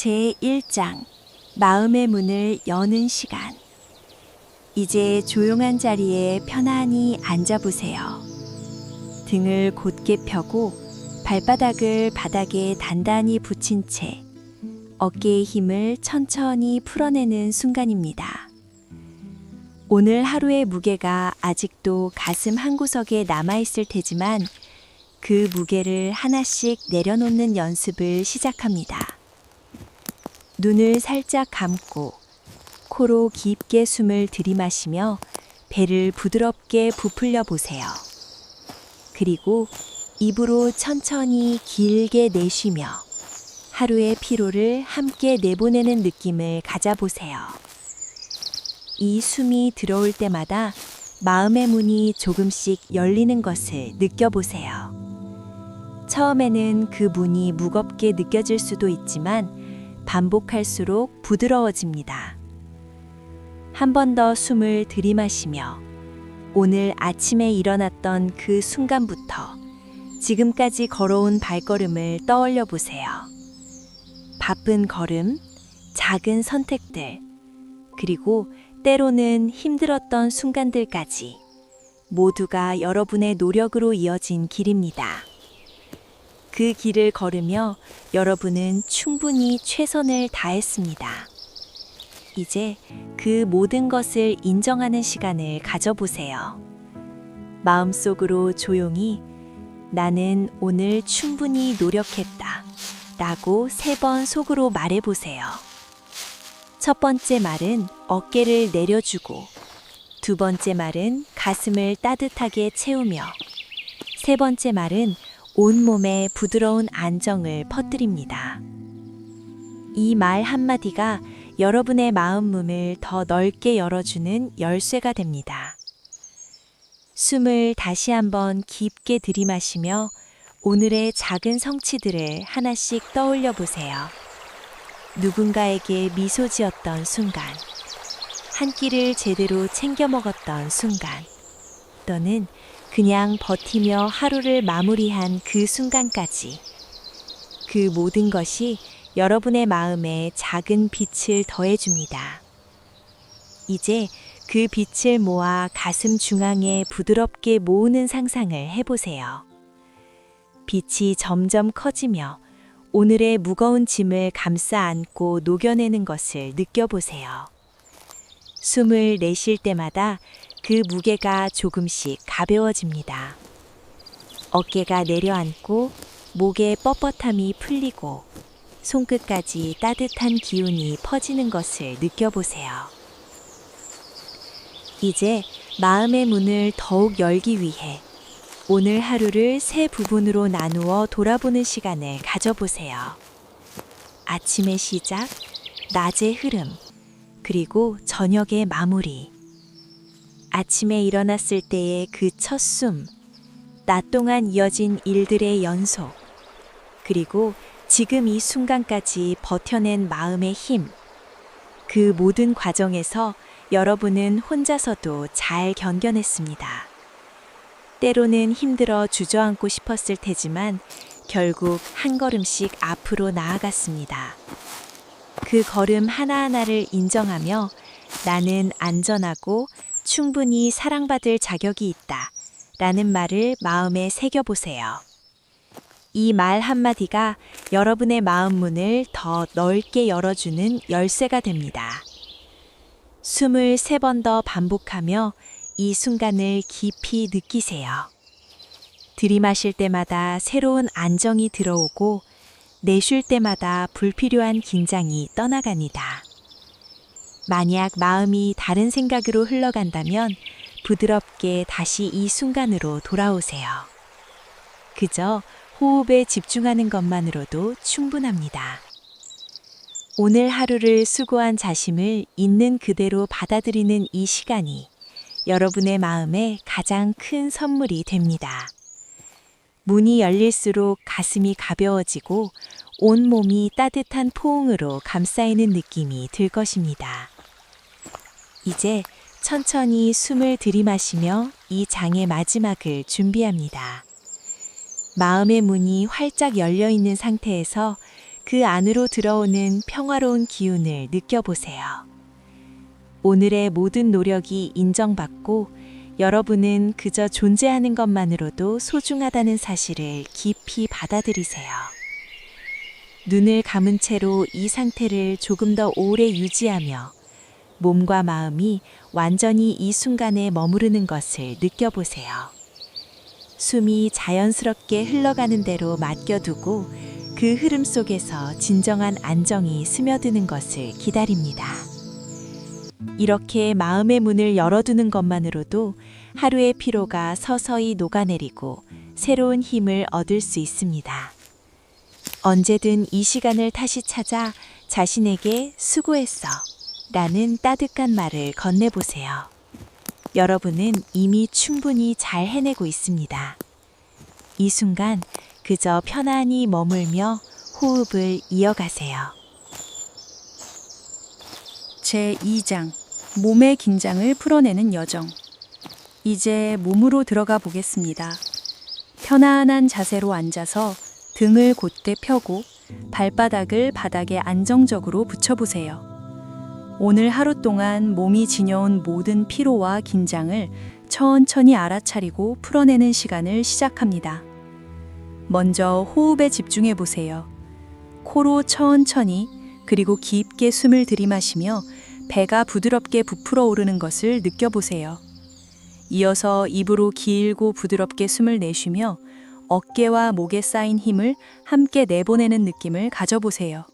제1장 마음의 문을 여는 시간. 이제 조용한 자리에 편안히 앉아보세요. 등을 곧게 펴고 발바닥을 바닥에 단단히 붙인 채 어깨의 힘을 천천히 풀어내는 순간입니다. 오늘 하루의 무게가 아직도 가슴 한구석에 남아있을 테지만 그 무게를 하나씩 내려놓는 연습을 시작합니다. 눈을 살짝 감고 코로 깊게 숨을 들이마시며 배를 부드럽게 부풀려 보세요. 그리고 입으로 천천히 길게 내쉬며 하루의 피로를 함께 내보내는 느낌을 가져보세요. 이 숨이 들어올 때마다 마음의 문이 조금씩 열리는 것을 느껴보세요. 처음에는 그 문이 무겁게 느껴질 수도 있지만 반복할수록 부드러워집니다. 한 번 더 숨을 들이마시며 오늘 아침에 일어났던 그 순간부터 지금까지 걸어온 발걸음을 떠올려 보세요. 바쁜 걸음, 작은 선택들, 그리고 때로는 힘들었던 순간들까지 모두가 여러분의 노력으로 이어진 길입니다. 그 길을 걸으며 여러분은 충분히 최선을 다했습니다. 이제 그 모든 것을 인정하는 시간을 가져보세요. 마음속으로 조용히 나는 오늘 충분히 노력했다 라고 3번 속으로 말해보세요. 첫 번째 말은 어깨를 내려주고, 두 번째 말은 가슴을 따뜻하게 채우며, 세 번째 말은 온몸에 부드러운 안정을 퍼뜨립니다. 이 말 한마디가 여러분의 마음 문을 더 넓게 열어주는 열쇠가 됩니다. 숨을 다시 한번 깊게 들이마시며 오늘의 작은 성취들을 하나씩 떠올려 보세요. 누군가에게 미소 지었던 순간, 한 끼를 제대로 챙겨 먹었던 순간, 또는 그냥 버티며 하루를 마무리한 그 순간까지 그 모든 것이 여러분의 마음에 작은 빛을 더해줍니다. 이제 그 빛을 모아 가슴 중앙에 부드럽게 모으는 상상을 해보세요. 빛이 점점 커지며 오늘의 무거운 짐을 감싸 안고 녹여내는 것을 느껴보세요. 숨을 내쉴 때마다 그 무게가 조금씩 가벼워집니다. 어깨가 내려앉고 목의 뻣뻣함이 풀리고 손끝까지 따뜻한 기운이 퍼지는 것을 느껴보세요. 이제 마음의 문을 더욱 열기 위해 오늘 하루를 3 부분으로 나누어 돌아보는 시간을 가져보세요. 아침의 시작, 낮의 흐름, 그리고 저녁의 마무리. 아침에 일어났을 때의 그 첫 숨, 낮 동안 이어진 일들의 연속, 그리고 지금 이 순간까지 버텨낸 마음의 힘. 그 모든 과정에서 여러분은 혼자서도 잘 견뎌냈습니다. 때로는 힘들어 주저앉고 싶었을 테지만 결국 한 걸음씩 앞으로 나아갔습니다. 그 걸음 하나하나를 인정하며 나는 안전하고 충분히 사랑받을 자격이 있다 라는 말을 마음에 새겨보세요. 이 말 한마디가 여러분의 마음 문을 더 넓게 열어주는 열쇠가 됩니다. 숨을 3번 더 반복하며 이 순간을 깊이 느끼세요. 들이마실 때마다 새로운 안정이 들어오고 내쉴 때마다 불필요한 긴장이 떠나갑니다. 만약 마음이 다른 생각으로 흘러간다면 부드럽게 다시 이 순간으로 돌아오세요. 그저 호흡에 집중하는 것만으로도 충분합니다. 오늘 하루를 수고한 자심을 있는 그대로 받아들이는 이 시간이 여러분의 마음에 가장 큰 선물이 됩니다. 문이 열릴수록 가슴이 가벼워지고 온몸이 따뜻한 포옹으로 감싸이는 느낌이 들 것입니다. 이제 천천히 숨을 들이마시며 이 장의 마지막을 준비합니다. 마음의 문이 활짝 열려 있는 상태에서 그 안으로 들어오는 평화로운 기운을 느껴보세요. 오늘의 모든 노력이 인정받고 여러분은 그저 존재하는 것만으로도 소중하다는 사실을 깊이 받아들이세요. 눈을 감은 채로 이 상태를 조금 더 오래 유지하며 몸과 마음이 완전히 이 순간에 머무르는 것을 느껴보세요. 숨이 자연스럽게 흘러가는 대로 맡겨두고 그 흐름 속에서 진정한 안정이 스며드는 것을 기다립니다. 이렇게 마음의 문을 열어두는 것만으로도 하루의 피로가 서서히 녹아내리고 새로운 힘을 얻을 수 있습니다. 언제든 이 시간을 다시 찾아 자신에게 수고했어 라는 따뜻한 말을 건네보세요. 여러분은 이미 충분히 잘 해내고 있습니다. 이 순간 그저 편안히 머물며 호흡을 이어가세요. 제2장 몸의 긴장을 풀어내는 여정. 이제 몸으로 들어가 보겠습니다. 편안한 자세로 앉아서 등을 곧게 펴고 발바닥을 바닥에 안정적으로 붙여보세요. 오늘 하루 동안 몸이 지녀온 모든 피로와 긴장을 천천히 알아차리고 풀어내는 시간을 시작합니다. 먼저 호흡에 집중해 보세요. 코로 천천히 그리고 깊게 숨을 들이마시며 배가 부드럽게 부풀어 오르는 것을 느껴보세요. 이어서 입으로 길고 부드럽게 숨을 내쉬며 어깨와 목에 쌓인 힘을 함께 내보내는 느낌을 가져보세요.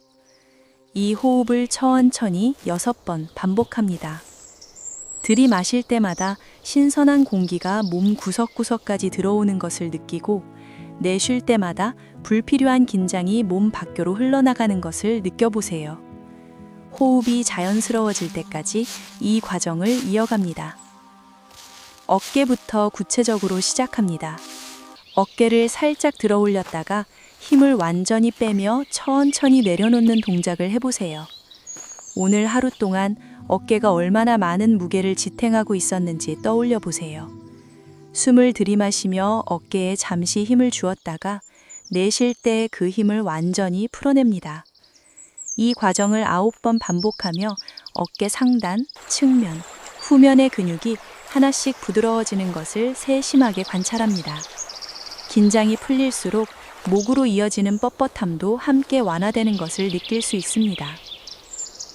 이 호흡을 천천히 6번 반복합니다. 들이마실 때마다 신선한 공기가 몸 구석구석까지 들어오는 것을 느끼고 내쉴 때마다 불필요한 긴장이 몸 밖으로 흘러나가는 것을 느껴보세요. 호흡이 자연스러워질 때까지 이 과정을 이어갑니다. 어깨부터 구체적으로 시작합니다. 어깨를 살짝 들어 올렸다가 힘을 완전히 빼며 천천히 내려놓는 동작을 해보세요. 오늘 하루 동안 어깨가 얼마나 많은 무게를 지탱하고 있었는지 떠올려 보세요. 숨을 들이마시며 어깨에 잠시 힘을 주었다가 내쉴 때 그 힘을 완전히 풀어냅니다. 이 과정을 9번 반복하며 어깨 상단, 측면, 후면의 근육이 하나씩 부드러워지는 것을 세심하게 관찰합니다. 긴장이 풀릴수록 목으로 이어지는 뻣뻣함도 함께 완화되는 것을 느낄 수 있습니다.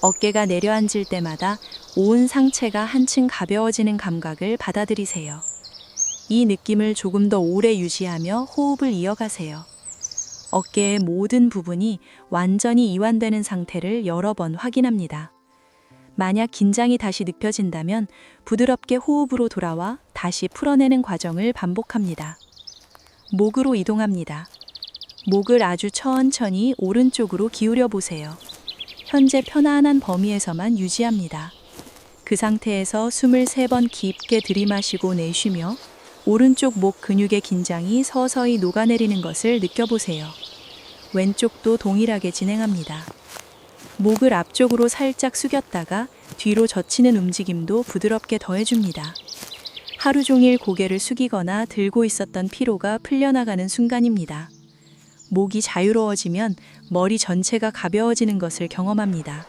어깨가 내려앉을 때마다 온 상체가 한층 가벼워지는 감각을 받아들이세요. 이 느낌을 조금 더 오래 유지하며 호흡을 이어가세요. 어깨의 모든 부분이 완전히 이완되는 상태를 여러 번 확인합니다. 만약 긴장이 다시 느껴진다면 부드럽게 호흡으로 돌아와 다시 풀어내는 과정을 반복합니다. 목으로 이동합니다. 목을 아주 천천히 오른쪽으로 기울여 보세요. 현재 편안한 범위에서만 유지합니다. 그 상태에서 숨을 3번 깊게 들이마시고 내쉬며 오른쪽 목 근육의 긴장이 서서히 녹아내리는 것을 느껴보세요. 왼쪽도 동일하게 진행합니다. 목을 앞쪽으로 살짝 숙였다가 뒤로 젖히는 움직임도 부드럽게 더해줍니다. 하루 종일 고개를 숙이거나 들고 있었던 피로가 풀려나가는 순간입니다. 목이 자유로워지면 머리 전체가 가벼워지는 것을 경험합니다.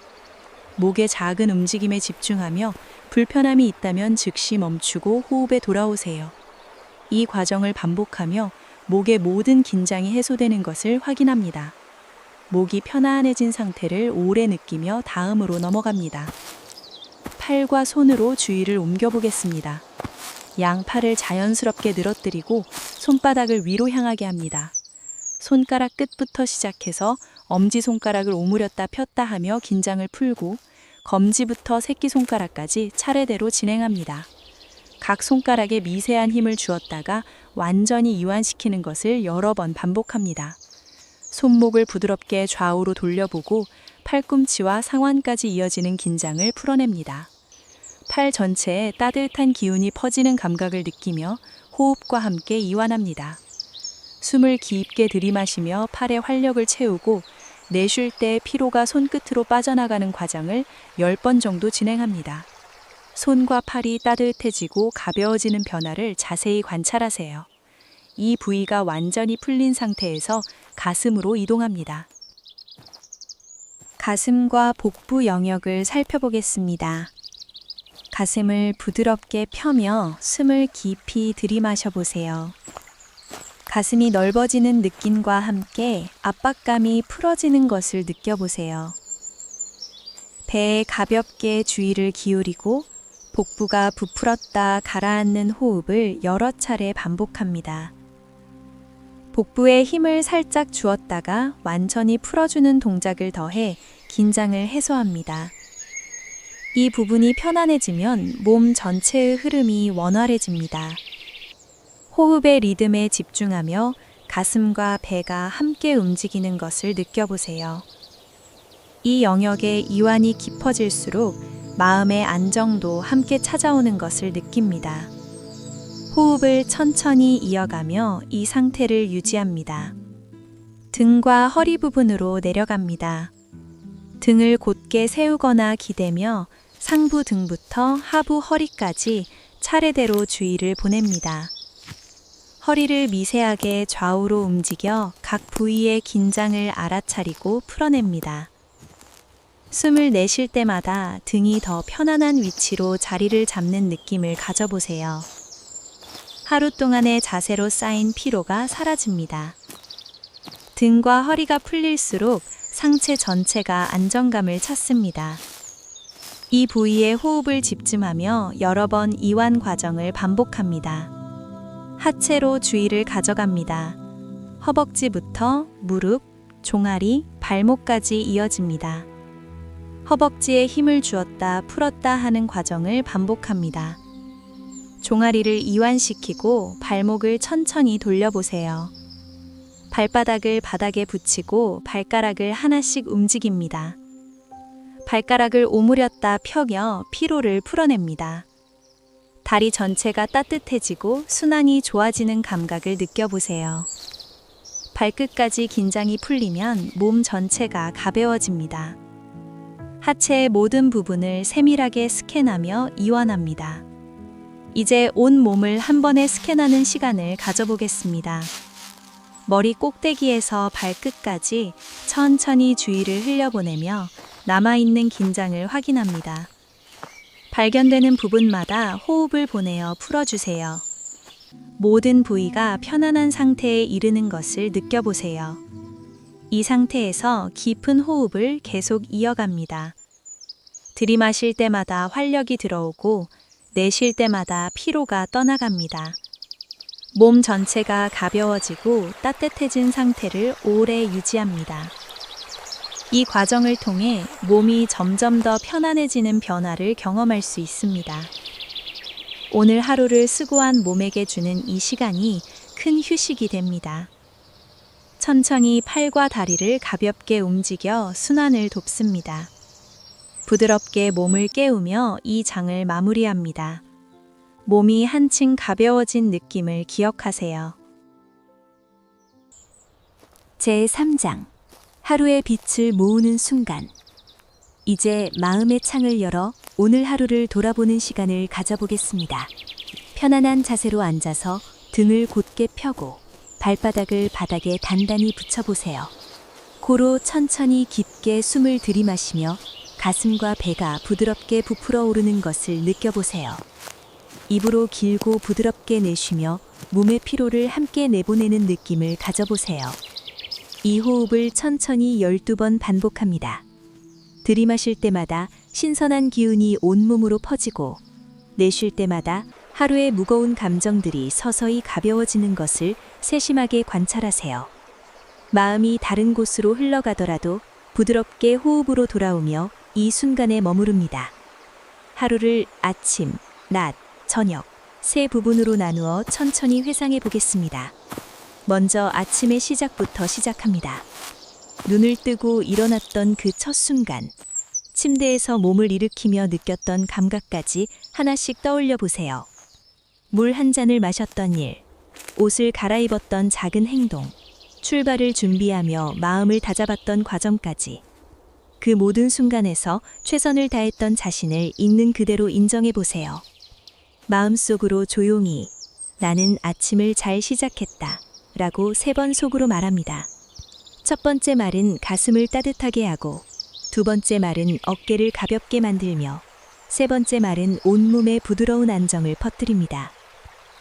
목의 작은 움직임에 집중하며 불편함이 있다면 즉시 멈추고 호흡에 돌아오세요. 이 과정을 반복하며 목의 모든 긴장이 해소되는 것을 확인합니다. 목이 편안해진 상태를 오래 느끼며 다음으로 넘어갑니다. 팔과 손으로 주의를 옮겨보겠습니다. 양팔을 자연스럽게 늘어뜨리고 손바닥을 위로 향하게 합니다. 손가락 끝부터 시작해서 엄지손가락을 오므렸다 폈다 하며 긴장을 풀고 검지부터 새끼손가락까지 차례대로 진행합니다. 각 손가락에 미세한 힘을 주었다가 완전히 이완시키는 것을 여러 번 반복합니다. 손목을 부드럽게 좌우로 돌려보고 팔꿈치와 상완까지 이어지는 긴장을 풀어냅니다. 팔 전체에 따뜻한 기운이 퍼지는 감각을 느끼며 호흡과 함께 이완합니다. 숨을 깊게 들이마시며 팔에 활력을 채우고 내쉴 때 피로가 손끝으로 빠져나가는 과정을 10번 정도 진행합니다. 손과 팔이 따뜻해지고 가벼워지는 변화를 자세히 관찰하세요. 이 부위가 완전히 풀린 상태에서 가슴으로 이동합니다. 가슴과 복부 영역을 살펴보겠습니다. 가슴을 부드럽게 펴며 숨을 깊이 들이마셔 보세요. 가슴이 넓어지는 느낌과 함께 압박감이 풀어지는 것을 느껴보세요. 배에 가볍게 주의를 기울이고 복부가 부풀었다 가라앉는 호흡을 여러 차례 반복합니다. 복부에 힘을 살짝 주었다가 완전히 풀어주는 동작을 더해 긴장을 해소합니다. 이 부분이 편안해지면 몸 전체의 흐름이 원활해집니다. 호흡의 리듬에 집중하며 가슴과 배가 함께 움직이는 것을 느껴보세요. 이 영역의 이완이 깊어질수록 마음의 안정도 함께 찾아오는 것을 느낍니다. 호흡을 천천히 이어가며 이 상태를 유지합니다. 등과 허리 부분으로 내려갑니다. 등을 곧게 세우거나 기대며 상부 등부터 하부 허리까지 차례대로 주의를 보냅니다. 허리를 미세하게 좌우로 움직여 각 부위의 긴장을 알아차리고 풀어냅니다. 숨을 내쉴 때마다 등이 더 편안한 위치로 자리를 잡는 느낌을 가져보세요. 하루 동안의 자세로 쌓인 피로가 사라집니다. 등과 허리가 풀릴수록 상체 전체가 안정감을 찾습니다. 이 부위에 호흡을 집중하며 여러 번 이완 과정을 반복합니다. 하체로 주의를 가져갑니다. 허벅지부터 무릎, 종아리, 발목까지 이어집니다. 허벅지에 힘을 주었다 풀었다 하는 과정을 반복합니다. 종아리를 이완시키고 발목을 천천히 돌려보세요. 발바닥을 바닥에 붙이고 발가락을 하나씩 움직입니다. 발가락을 오므렸다 펴며 피로를 풀어냅니다. 다리 전체가 따뜻해지고 순환이 좋아지는 감각을 느껴보세요. 발끝까지 긴장이 풀리면 몸 전체가 가벼워집니다. 하체의 모든 부분을 세밀하게 스캔하며 이완합니다. 이제 온 몸을 한 번에 스캔하는 시간을 가져보겠습니다. 머리 꼭대기에서 발끝까지 천천히 주의를 흘려보내며 남아있는 긴장을 확인합니다. 발견되는 부분마다 호흡을 보내어 풀어주세요. 모든 부위가 편안한 상태에 이르는 것을 느껴보세요. 이 상태에서 깊은 호흡을 계속 이어갑니다. 들이마실 때마다 활력이 들어오고 내쉴 때마다 피로가 떠나갑니다. 몸 전체가 가벼워지고 따뜻해진 상태를 오래 유지합니다. 이 과정을 통해 몸이 점점 더 편안해지는 변화를 경험할 수 있습니다. 오늘 하루를 수고한 몸에게 주는 이 시간이 큰 휴식이 됩니다. 천천히 팔과 다리를 가볍게 움직여 순환을 돕습니다. 부드럽게 몸을 깨우며 이 장을 마무리합니다. 몸이 한층 가벼워진 느낌을 기억하세요. 제3장 하루의 빛을 모으는 순간. 이제 마음의 창을 열어 오늘 하루를 돌아보는 시간을 가져보겠습니다. 편안한 자세로 앉아서 등을 곧게 펴고 발바닥을 바닥에 단단히 붙여보세요. 코로 천천히 깊게 숨을 들이마시며 가슴과 배가 부드럽게 부풀어 오르는 것을 느껴보세요. 입으로 길고 부드럽게 내쉬며 몸의 피로를 함께 내보내는 느낌을 가져보세요. 이 호흡을 천천히 12번 반복합니다. 들이마실 때마다 신선한 기운이 온몸으로 퍼지고 내쉴 때마다 하루의 무거운 감정들이 서서히 가벼워지는 것을 세심하게 관찰하세요. 마음이 다른 곳으로 흘러가더라도 부드럽게 호흡으로 돌아오며 이 순간에 머무릅니다. 하루를 아침, 낮, 저녁 세 부분으로 나누어 천천히 회상해 보겠습니다. 먼저 아침의 시작부터 시작합니다. 눈을 뜨고 일어났던 그 첫 순간, 침대에서 몸을 일으키며 느꼈던 감각까지 하나씩 떠올려 보세요. 물 한 잔을 마셨던 일, 옷을 갈아입었던 작은 행동, 출발을 준비하며 마음을 다잡았던 과정까지. 그 모든 순간에서 최선을 다했던 자신을 있는 그대로 인정해 보세요. 마음속으로 조용히 나는 아침을 잘 시작했다 라고 3번 속으로 말합니다. 첫 번째 말은 가슴을 따뜻하게 하고, 두 번째 말은 어깨를 가볍게 만들며 세 번째 말은 온몸에 부드러운 안정을 퍼뜨립니다.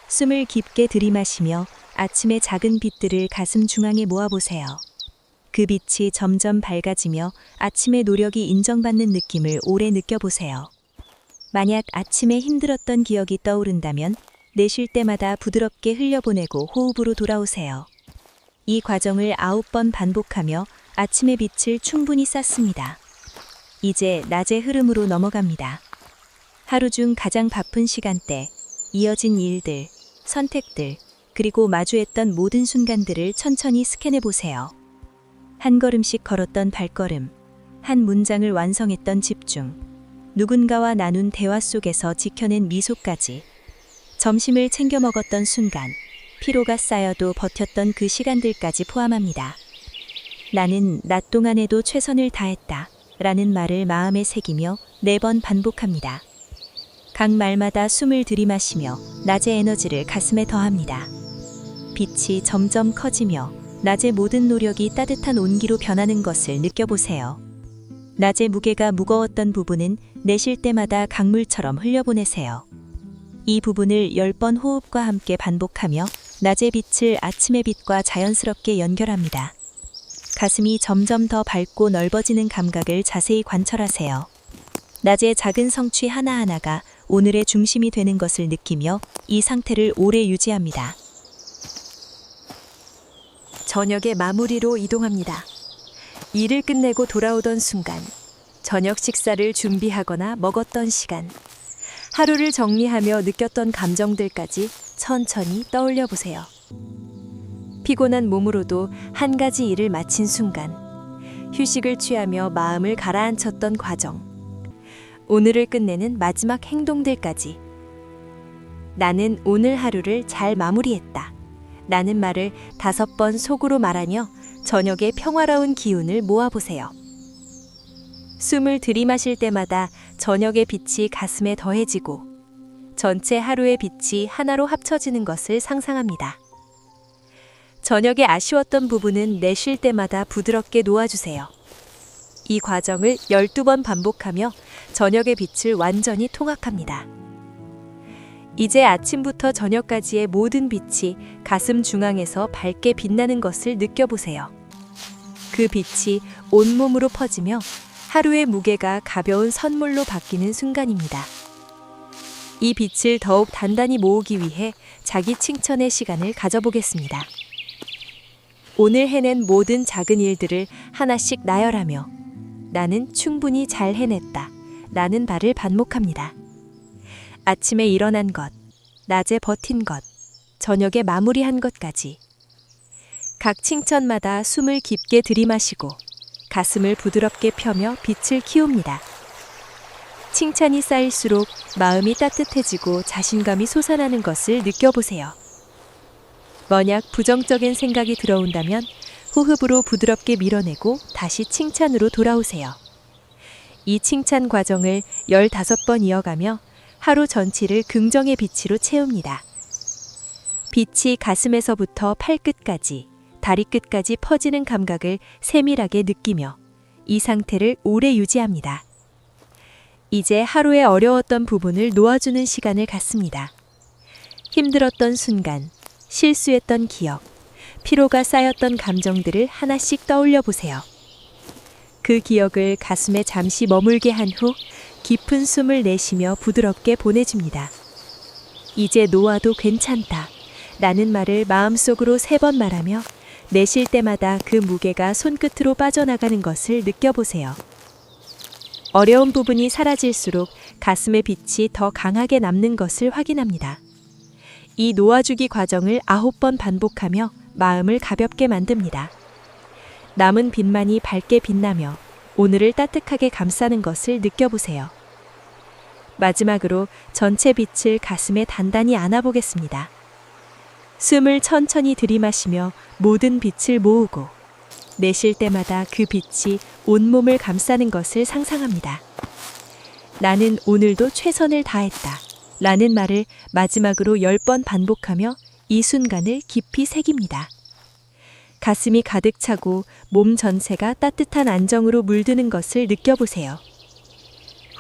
숨을 깊게 들이마시며 아침의 작은 빛들을 가슴 중앙에 모아보세요. 그 빛이 점점 밝아지며 아침의 노력이 인정받는 느낌을 오래 느껴보세요. 만약 아침에 힘들었던 기억이 떠오른다면 내쉴 때마다 부드럽게 흘려보내고 호흡으로 돌아오세요. 이 과정을 9번 반복하며 아침의 빛을 충분히 쐈습니다. 이제 낮의 흐름으로 넘어갑니다. 하루 중 가장 바쁜 시간대, 이어진 일들, 선택들, 그리고 마주했던 모든 순간들을 천천히 스캔해 보세요. 한 걸음씩 걸었던 발걸음, 한 문장을 완성했던 집중, 누군가와 나눈 대화 속에서 지켜낸 미소까지, 점심을 챙겨 먹었던 순간, 피로가 쌓여도 버텼던 그 시간들까지 포함합니다. 나는 낮 동안에도 최선을 다했다 라는 말을 마음에 새기며 4번 반복합니다. 각 말마다 숨을 들이마시며 낮의 에너지를 가슴에 더합니다. 빛이 점점 커지며 낮의 모든 노력이 따뜻한 온기로 변하는 것을 느껴보세요. 낮의 무게가 무거웠던 부분은 내쉴 때마다 강물처럼 흘려보내세요. 이 부분을 10번 호흡과 함께 반복하며 낮의 빛을 아침의 빛과 자연스럽게 연결합니다. 가슴이 점점 더 밝고 넓어지는 감각을 자세히 관찰하세요. 낮의 작은 성취 하나하나가 오늘의 중심이 되는 것을 느끼며 이 상태를 오래 유지합니다. 저녁의 마무리로 이동합니다. 일을 끝내고 돌아오던 순간, 저녁 식사를 준비하거나 먹었던 시간, 하루를 정리하며 느꼈던 감정들까지 천천히 떠올려 보세요. 피곤한 몸으로도 한 가지 일을 마친 순간, 휴식을 취하며 마음을 가라앉혔던 과정, 오늘을 끝내는 마지막 행동들까지. 나는 오늘 하루를 잘 마무리했다 라는 말을 5번 속으로 말하며 저녁의 평화로운 기운을 모아보세요. 숨을 들이마실 때마다 저녁의 빛이 가슴에 더해지고 전체 하루의 빛이 하나로 합쳐지는 것을 상상합니다. 저녁에 아쉬웠던 부분은 내쉴 때마다 부드럽게 놓아주세요. 이 과정을 12번 반복하며 저녁의 빛을 완전히 통합합니다. 이제 아침부터 저녁까지의 모든 빛이 가슴 중앙에서 밝게 빛나는 것을 느껴보세요. 그 빛이 온몸으로 퍼지며 하루의 무게가 가벼운 선물로 바뀌는 순간입니다. 이 빛을 더욱 단단히 모으기 위해 자기 칭찬의 시간을 가져보겠습니다. 오늘 해낸 모든 작은 일들을 하나씩 나열하며 나는 충분히 잘 해냈다 라는 말을 반복합니다. 아침에 일어난 것, 낮에 버틴 것, 저녁에 마무리한 것까지. 각 칭찬마다 숨을 깊게 들이마시고 가슴을 부드럽게 펴며 빛을 키웁니다. 칭찬이 쌓일수록 마음이 따뜻해지고 자신감이 솟아나는 것을 느껴보세요. 만약 부정적인 생각이 들어온다면 호흡으로 부드럽게 밀어내고 다시 칭찬으로 돌아오세요. 이 칭찬 과정을 15번 이어가며 하루 전체를 긍정의 빛으로 채웁니다. 빛이 가슴에서부터 팔끝까지, 다리 끝까지 퍼지는 감각을 세밀하게 느끼며 이 상태를 오래 유지합니다. 이제 하루의 어려웠던 부분을 놓아주는 시간을 갖습니다. 힘들었던 순간, 실수했던 기억, 피로가 쌓였던 감정들을 하나씩 떠올려 보세요. 그 기억을 가슴에 잠시 머물게 한 후 깊은 숨을 내쉬며 부드럽게 보내줍니다. 이제 놓아도 괜찮다 라는 말을 마음속으로 3번 말하며 내쉴 때마다 그 무게가 손끝으로 빠져나가는 것을 느껴보세요. 어려운 부분이 사라질수록 가슴의 빛이 더 강하게 남는 것을 확인합니다. 이 놓아주기 과정을 9번 반복하며 마음을 가볍게 만듭니다. 남은 빛만이 밝게 빛나며 오늘을 따뜻하게 감싸는 것을 느껴보세요. 마지막으로 전체 빛을 가슴에 단단히 안아보겠습니다. 숨을 천천히 들이마시며 모든 빛을 모으고 내쉴 때마다 그 빛이 온몸을 감싸는 것을 상상합니다. 나는 오늘도 최선을 다했다 라는 말을 마지막으로 10번 반복하며 이 순간을 깊이 새깁니다. 가슴이 가득 차고 몸 전체가 따뜻한 안정으로 물드는 것을 느껴보세요.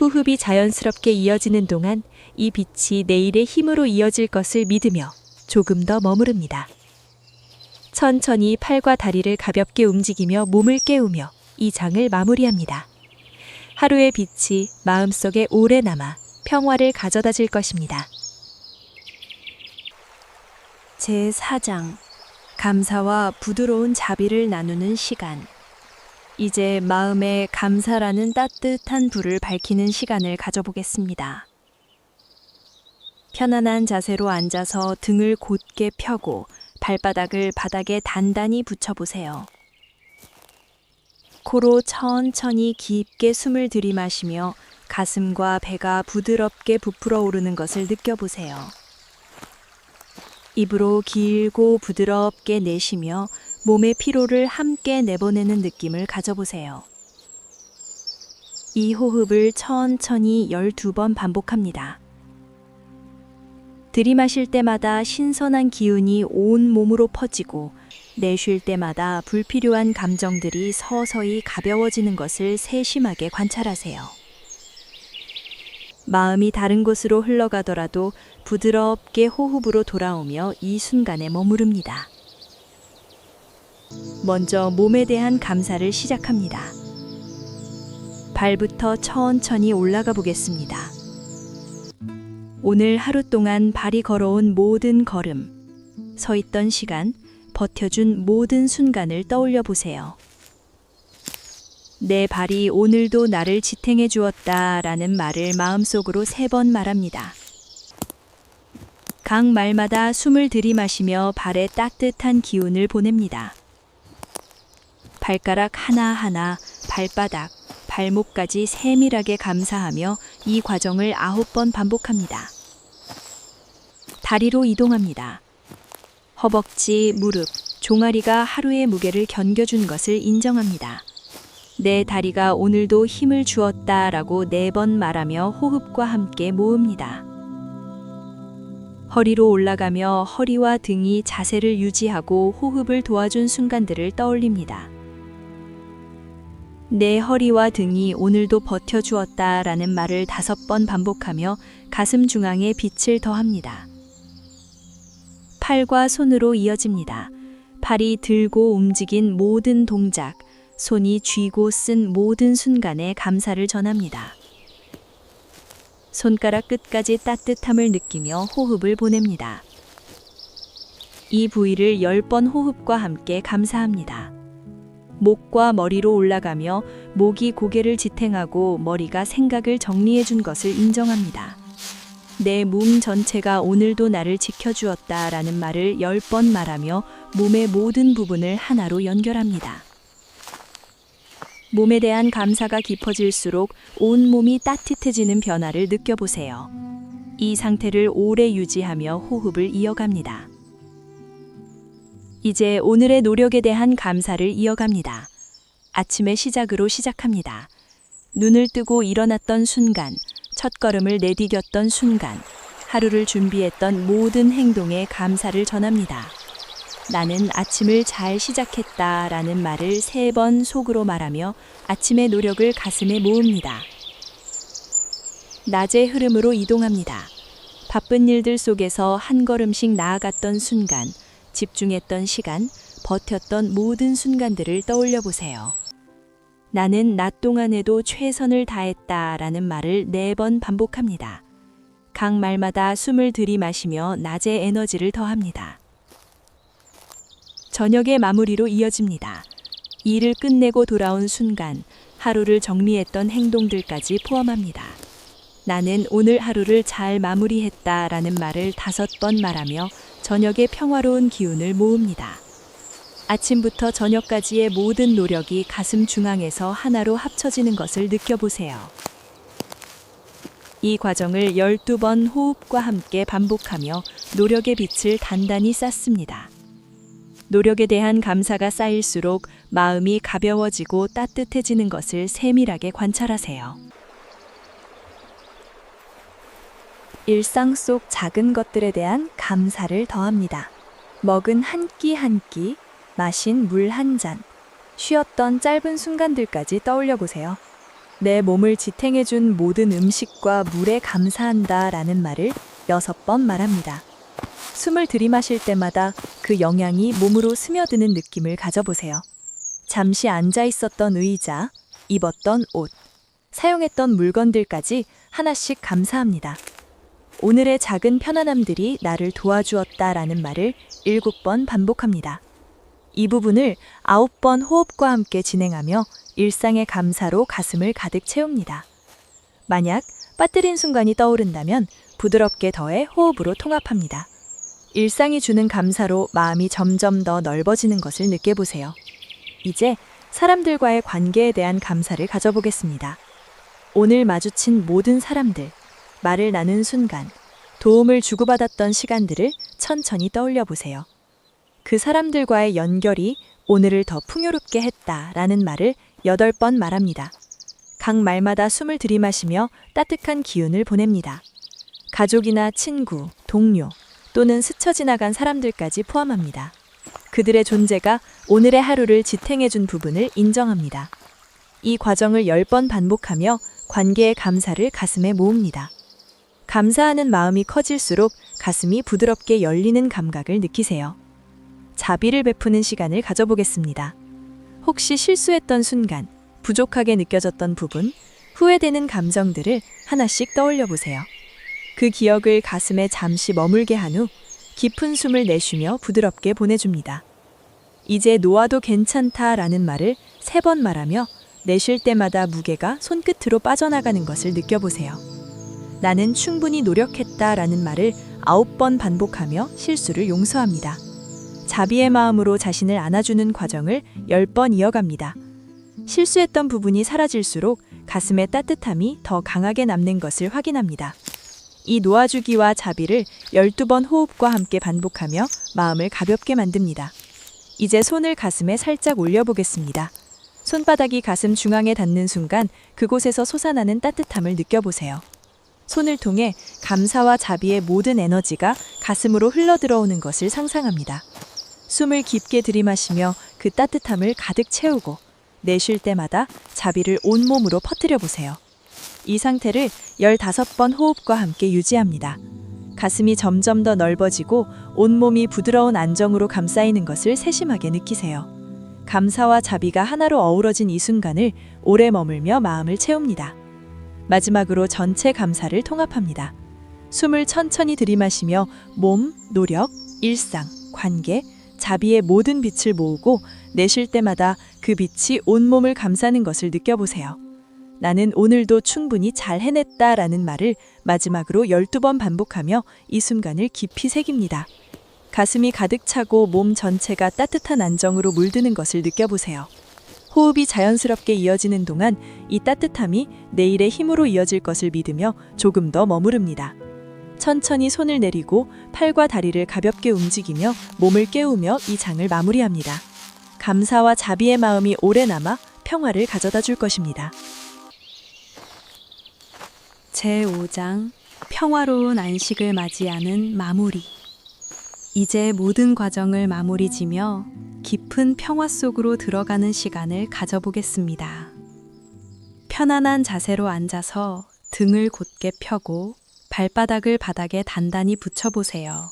호흡이 자연스럽게 이어지는 동안 이 빛이 내일의 힘으로 이어질 것을 믿으며 조금 더 머무릅니다. 천천히 팔과 다리를 가볍게 움직이며 몸을 깨우며 이 장을 마무리합니다. 하루의 빛이 마음속에 오래 남아 평화를 가져다 줄 것입니다. 제4장 감사와 부드러운 자비를 나누는 시간. 이제 마음에 감사라는 따뜻한 불을 밝히는 시간을 가져보겠습니다. 편안한 자세로 앉아서 등을 곧게 펴고 발바닥을 바닥에 단단히 붙여보세요. 코로 천천히 깊게 숨을 들이마시며 가슴과 배가 부드럽게 부풀어 오르는 것을 느껴보세요. 입으로 길고 부드럽게 내쉬며 몸의 피로를 함께 내보내는 느낌을 가져보세요. 이 호흡을 천천히 12번 반복합니다. 들이마실 때마다 신선한 기운이 온 몸으로 퍼지고 내쉴 때마다 불필요한 감정들이 서서히 가벼워지는 것을 세심하게 관찰하세요. 마음이 다른 곳으로 흘러가더라도 부드럽게 호흡으로 돌아오며 이 순간에 머무릅니다. 먼저 몸에 대한 감사를 시작합니다. 발부터 천천히 올라가 보겠습니다. 오늘 하루 동안 발이 걸어온 모든 걸음, 서 있던 시간, 버텨준 모든 순간을 떠올려 보세요. 내 발이 오늘도 나를 지탱해 주었다라는 말을 마음속으로 3번 말합니다. 각 말마다 숨을 들이마시며 발에 따뜻한 기운을 보냅니다. 발가락 하나하나, 발바닥, 발목까지 세밀하게 감사하며 이 과정을 9번 반복합니다. 다리로 이동합니다. 허벅지, 무릎, 종아리가 하루의 무게를 견뎌준 것을 인정합니다. 내 다리가 오늘도 힘을 주었다라고 4번 말하며 호흡과 함께 모읍니다. 허리로 올라가며 허리와 등이 자세를 유지하고 호흡을 도와준 순간들을 떠올립니다. 내 허리와 등이 오늘도 버텨주었다라는 말을 5번 반복하며 가슴 중앙에 빛을 더합니다. 팔과 손으로 이어집니다. 팔이 들고 움직인 모든 동작, 손이 쥐고 쓴 모든 순간에 감사를 전합니다. 손가락 끝까지 따뜻함을 느끼며 호흡을 보냅니다. 이 부위를 10번 호흡과 함께 감사합니다. 목과 머리로 올라가며 목이 고개를 지탱하고 머리가 생각을 정리해 준 것을 인정합니다. 내 몸 전체가 오늘도 나를 지켜주었다라는 말을 10번 말하며 몸의 모든 부분을 하나로 연결합니다. 몸에 대한 감사가 깊어질수록 온몸이 따뜻해지는 변화를 느껴보세요. 이 상태를 오래 유지하며 호흡을 이어갑니다. 이제 오늘의 노력에 대한 감사를 이어갑니다. 아침의 시작으로 시작합니다. 눈을 뜨고 일어났던 순간, 첫걸음을 내디뎠던 순간, 하루를 준비했던 모든 행동에 감사를 전합니다. 나는 아침을 잘 시작했다라는 말을 3번 속으로 말하며 아침의 노력을 가슴에 모읍니다. 낮의 흐름으로 이동합니다. 바쁜 일들 속에서 한 걸음씩 나아갔던 순간, 집중했던 시간, 버텼던 모든 순간들을 떠올려 보세요. 나는 낮 동안에도 최선을 다했다라는 말을 4번 반복합니다. 각 말마다 숨을 들이마시며 낮의 에너지를 더합니다. 저녁의 마무리로 이어집니다. 일을 끝내고 돌아온 순간, 하루를 정리했던 행동들까지 포함합니다. 나는 오늘 하루를 잘 마무리했다라는 말을 5번 말하며 저녁의 평화로운 기운을 모읍니다. 아침부터 저녁까지의 모든 노력이 가슴 중앙에서 하나로 합쳐지는 것을 느껴보세요. 이 과정을 12번 호흡과 함께 반복하며 노력의 빛을 단단히 쌓습니다. 노력에 대한 감사가 쌓일수록 마음이 가벼워지고 따뜻해지는 것을 세밀하게 관찰하세요. 일상 속 작은 것들에 대한 감사를 더합니다. 먹은 한 끼 한 끼, 마신 물 한 잔, 쉬었던 짧은 순간들까지 떠올려 보세요. 내 몸을 지탱해준 모든 음식과 물에 감사한다 라는 말을 6번 말합니다. 숨을 들이마실 때마다 그 영양이 몸으로 스며드는 느낌을 가져보세요. 잠시 앉아 있었던 의자, 입었던 옷, 사용했던 물건들까지 하나씩 감사합니다. 오늘의 작은 편안함들이 나를 도와주었다라는 말을 7번 반복합니다. 이 부분을 9번 호흡과 함께 진행하며 일상의 감사로 가슴을 가득 채웁니다. 만약 빠뜨린 순간이 떠오른다면 부드럽게 더해 호흡으로 통합합니다. 일상이 주는 감사로 마음이 점점 더 넓어지는 것을 느껴보세요. 이제 사람들과의 관계에 대한 감사를 가져보겠습니다. 오늘 마주친 모든 사람들, 말을 나눈 순간, 도움을 주고받았던 시간들을 천천히 떠올려 보세요. 그 사람들과의 연결이 오늘을 더 풍요롭게 했다라는 말을 8번 말합니다. 각 말마다 숨을 들이마시며 따뜻한 기운을 보냅니다. 가족이나 친구, 동료 또는 스쳐 지나간 사람들까지 포함합니다. 그들의 존재가 오늘의 하루를 지탱해준 부분을 인정합니다. 이 과정을 10번 반복하며 관계의 감사를 가슴에 모읍니다. 감사하는 마음이 커질수록 가슴이 부드럽게 열리는 감각을 느끼세요. 자비를 베푸는 시간을 가져보겠습니다. 혹시 실수했던 순간, 부족하게 느껴졌던 부분, 후회되는 감정들을 하나씩 떠올려 보세요. 그 기억을 가슴에 잠시 머물게 한 후 깊은 숨을 내쉬며 부드럽게 보내줍니다. 이제 놓아도 괜찮다라는 말을 3번 말하며 내쉴 때마다 무게가 손끝으로 빠져나가는 것을 느껴보세요. 나는 충분히 노력했다라는 말을 9번 반복하며 실수를 용서합니다. 자비의 마음으로 자신을 안아주는 과정을 10번 이어갑니다. 실수했던 부분이 사라질수록 가슴의 따뜻함이 더 강하게 남는 것을 확인합니다. 이 놓아주기와 자비를 12번 호흡과 함께 반복하며 마음을 가볍게 만듭니다. 이제 손을 가슴에 살짝 올려보겠습니다. 손바닥이 가슴 중앙에 닿는 순간 그곳에서 솟아나는 따뜻함을 느껴보세요. 손을 통해 감사와 자비의 모든 에너지가 가슴으로 흘러들어오는 것을 상상합니다. 숨을 깊게 들이마시며 그 따뜻함을 가득 채우고 내쉴 때마다 자비를 온몸으로 퍼뜨려 보세요. 이 상태를 15번 호흡과 함께 유지합니다. 가슴이 점점 더 넓어지고 온몸이 부드러운 안정으로 감싸이는 것을 세심하게 느끼세요. 감사와 자비가 하나로 어우러진 이 순간을 오래 머물며 마음을 채웁니다. 마지막으로 전체 감사를 통합합니다. 숨을 천천히 들이마시며 몸, 노력, 일상, 관계, 자비의 모든 빛을 모으고 내쉴 때마다 그 빛이 온몸을 감싸는 것을 느껴보세요. 나는 오늘도 충분히 잘 해냈다라는 말을 마지막으로 12번 반복하며 이 순간을 깊이 새깁니다. 가슴이 가득 차고 몸 전체가 따뜻한 안정으로 물드는 것을 느껴보세요. 호흡이 자연스럽게 이어지는 동안 이 따뜻함이 내일의 힘으로 이어질 것을 믿으며 조금 더 머무릅니다. 천천히 손을 내리고 팔과 다리를 가볍게 움직이며 몸을 깨우며 이 장을 마무리합니다. 감사와 자비의 마음이 오래 남아 평화를 가져다 줄 것입니다. 제5장 평화로운 안식을 맞이하는 마무리. 이제 모든 과정을 마무리 지며 깊은 평화 속으로 들어가는 시간을 가져보겠습니다. 편안한 자세로 앉아서 등을 곧게 펴고 발바닥을 바닥에 단단히 붙여보세요.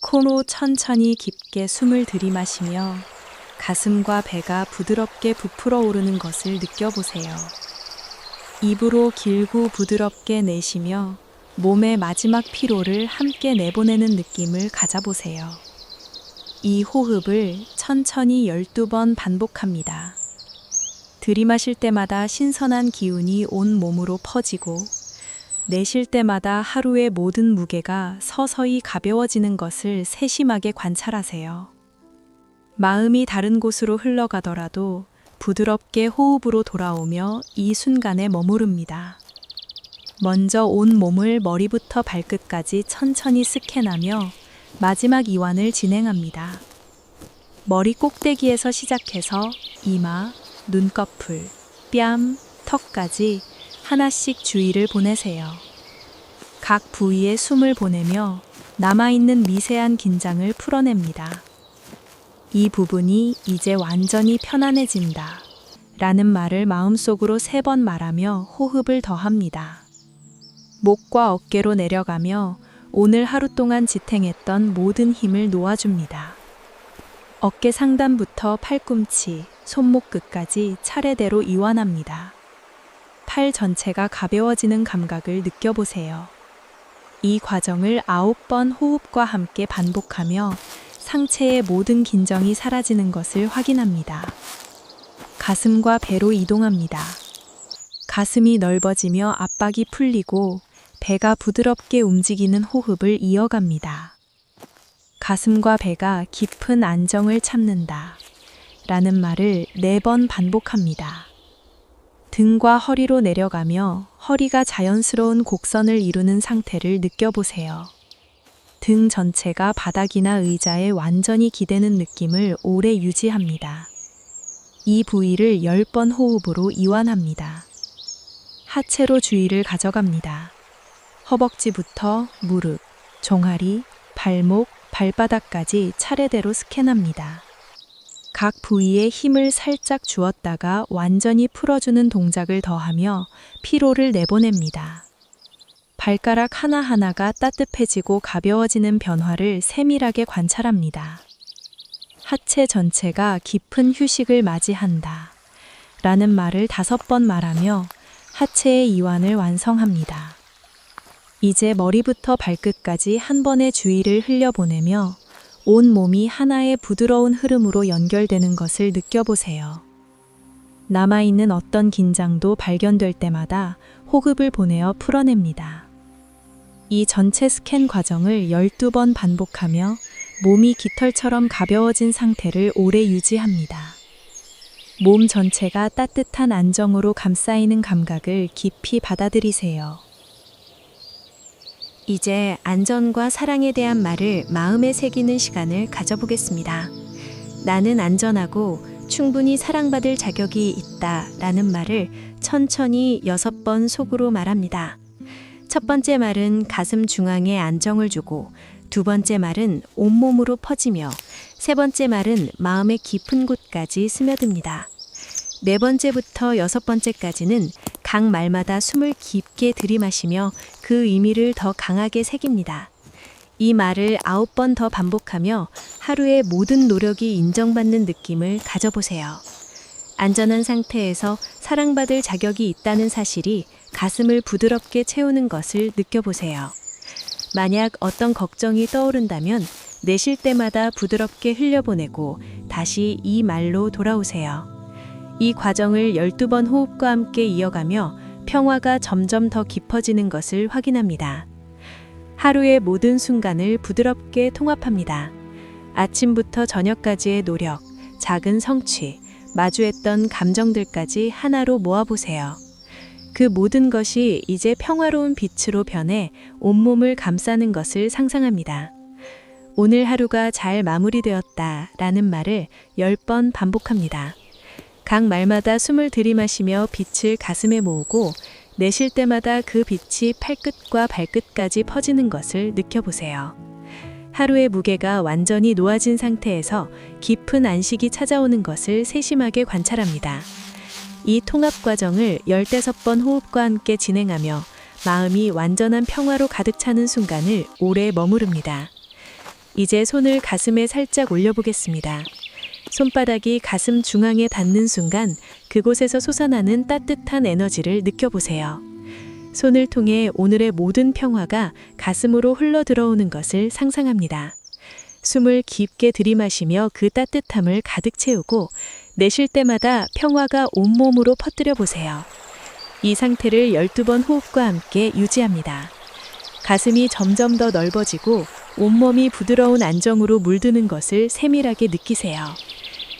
코로 천천히 깊게 숨을 들이마시며 가슴과 배가 부드럽게 부풀어 오르는 것을 느껴보세요. 입으로 길고 부드럽게 내쉬며 몸의 마지막 피로를 함께 내보내는 느낌을 가져보세요. 이 호흡을 천천히 12번 반복합니다. 들이마실 때마다 신선한 기운이 온 몸으로 퍼지고 내쉴 때마다 하루의 모든 무게가 서서히 가벼워지는 것을 세심하게 관찰하세요. 마음이 다른 곳으로 흘러가더라도 부드럽게 호흡으로 돌아오며 이 순간에 머무릅니다. 먼저 온 몸을 머리부터 발끝까지 천천히 스캔하며 마지막 이완을 진행합니다. 머리 꼭대기에서 시작해서 이마, 눈꺼풀, 뺨, 턱까지 하나씩 주의를 보내세요. 각 부위에 숨을 보내며 남아있는 미세한 긴장을 풀어냅니다. 이 부분이 이제 완전히 편안해진다. 라는 말을 마음속으로 3번 말하며 호흡을 더합니다. 목과 어깨로 내려가며 오늘 하루 동안 지탱했던 모든 힘을 놓아줍니다. 어깨 상단부터 팔꿈치, 손목 끝까지 차례대로 이완합니다. 팔 전체가 가벼워지는 감각을 느껴보세요. 이 과정을 9번 호흡과 함께 반복하며 상체의 모든 긴장이 사라지는 것을 확인합니다. 가슴과 배로 이동합니다. 가슴이 넓어지며 압박이 풀리고 배가 부드럽게 움직이는 호흡을 이어갑니다. 가슴과 배가 깊은 안정을 찾는다. 라는 말을 4번 반복합니다. 등과 허리로 내려가며 허리가 자연스러운 곡선을 이루는 상태를 느껴보세요. 등 전체가 바닥이나 의자에 완전히 기대는 느낌을 오래 유지합니다. 이 부위를 10번 호흡으로 이완합니다. 하체로 주의를 가져갑니다. 허벅지부터 무릎, 종아리, 발목, 발바닥까지 차례대로 스캔합니다. 각 부위에 힘을 살짝 주었다가 완전히 풀어주는 동작을 더하며 피로를 내보냅니다. 발가락 하나하나가 따뜻해지고 가벼워지는 변화를 세밀하게 관찰합니다. 하체 전체가 깊은 휴식을 맞이한다. 라는 말을 5번 말하며 하체의 이완을 완성합니다. 이제 머리부터 발끝까지 한 번의 주의를 흘려보내며 온 몸이 하나의 부드러운 흐름으로 연결되는 것을 느껴보세요. 남아있는 어떤 긴장도 발견될 때마다 호흡을 보내어 풀어냅니다. 이 전체 스캔 과정을 12번 반복하며 몸이 깃털처럼 가벼워진 상태를 오래 유지합니다. 몸 전체가 따뜻한 안정으로 감싸이는 감각을 깊이 받아들이세요. 이제 안전과 사랑에 대한 말을 마음에 새기는 시간을 가져보겠습니다. 나는 안전하고 충분히 사랑받을 자격이 있다 라는 말을 천천히 6번 속으로 말합니다. 첫 번째 말은 가슴 중앙에 안정을 주고, 두 번째 말은 온몸으로 퍼지며, 세 번째 말은 마음의 깊은 곳까지 스며듭니다. 네 번째부터 6번째까지는 각 말마다 숨을 깊게 들이마시며 그 의미를 더 강하게 새깁니다. 이 말을 9번 더 반복하며 하루의 모든 노력이 인정받는 느낌을 가져보세요. 안전한 상태에서 사랑받을 자격이 있다는 사실이 가슴을 부드럽게 채우는 것을 느껴보세요. 만약 어떤 걱정이 떠오른다면 내쉴 때마다 부드럽게 흘려보내고 다시 이 말로 돌아오세요. 이 과정을 12번 호흡과 함께 이어가며 평화가 점점 더 깊어지는 것을 확인합니다. 하루의 모든 순간을 부드럽게 통합합니다. 아침부터 저녁까지의 노력, 작은 성취, 마주했던 감정들까지 하나로 모아보세요. 그 모든 것이 이제 평화로운 빛으로 변해 온몸을 감싸는 것을 상상합니다. 오늘 하루가 잘 마무리되었다 라는 말을 10번 반복합니다. 각 말마다 숨을 들이마시며 빛을 가슴에 모으고 내쉴 때마다 그 빛이 팔끝과 발끝까지 퍼지는 것을 느껴보세요. 하루의 무게가 완전히 놓아진 상태에서 깊은 안식이 찾아오는 것을 세심하게 관찰합니다. 이 통합 과정을 15번 호흡과 함께 진행하며 마음이 완전한 평화로 가득 차는 순간을 오래 머무릅니다. 이제 손을 가슴에 살짝 올려보겠습니다. 손바닥이 가슴 중앙에 닿는 순간 그곳에서 솟아나는 따뜻한 에너지를 느껴보세요. 손을 통해 오늘의 모든 평화가 가슴으로 흘러 들어오는 것을 상상합니다. 숨을 깊게 들이마시며 그 따뜻함을 가득 채우고 내쉴 때마다 평화가 온몸으로 퍼뜨려 보세요. 이 상태를 12번 호흡과 함께 유지합니다. 가슴이 점점 더 넓어지고 온몸이 부드러운 안정으로 물드는 것을 세밀하게 느끼세요.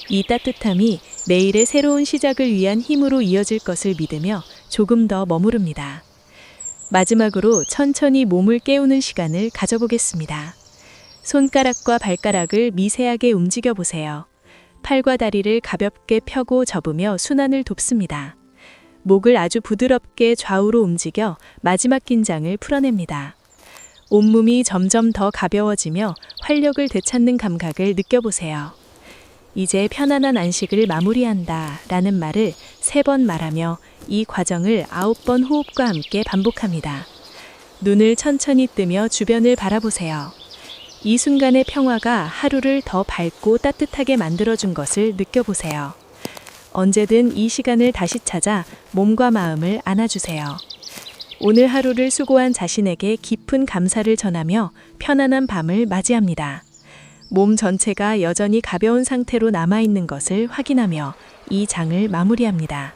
이 따뜻함이 내일의 새로운 시작을 위한 힘으로 이어질 것을 믿으며 조금 더 머무릅니다. 마지막으로 천천히 몸을 깨우는 시간을 가져보겠습니다. 손가락과 발가락을 미세하게 움직여 보세요. 팔과 다리를 가볍게 펴고 접으며 순환을 돕습니다. 목을 아주 부드럽게 좌우로 움직여 마지막 긴장을 풀어냅니다. 온몸이 점점 더 가벼워지며 활력을 되찾는 감각을 느껴보세요. 이제 편안한 안식을 마무리한다 라는 말을 3번 말하며 이 과정을 9번 호흡과 함께 반복합니다. 눈을 천천히 뜨며 주변을 바라보세요. 이 순간의 평화가 하루를 더 밝고 따뜻하게 만들어준 것을 느껴보세요. 언제든 이 시간을 다시 찾아 몸과 마음을 안아주세요. 오늘 하루를 수고한 자신에게 깊은 감사를 전하며 편안한 밤을 맞이합니다. 몸 전체가 여전히 가벼운 상태로 남아있는 것을 확인하며 이 장을 마무리합니다.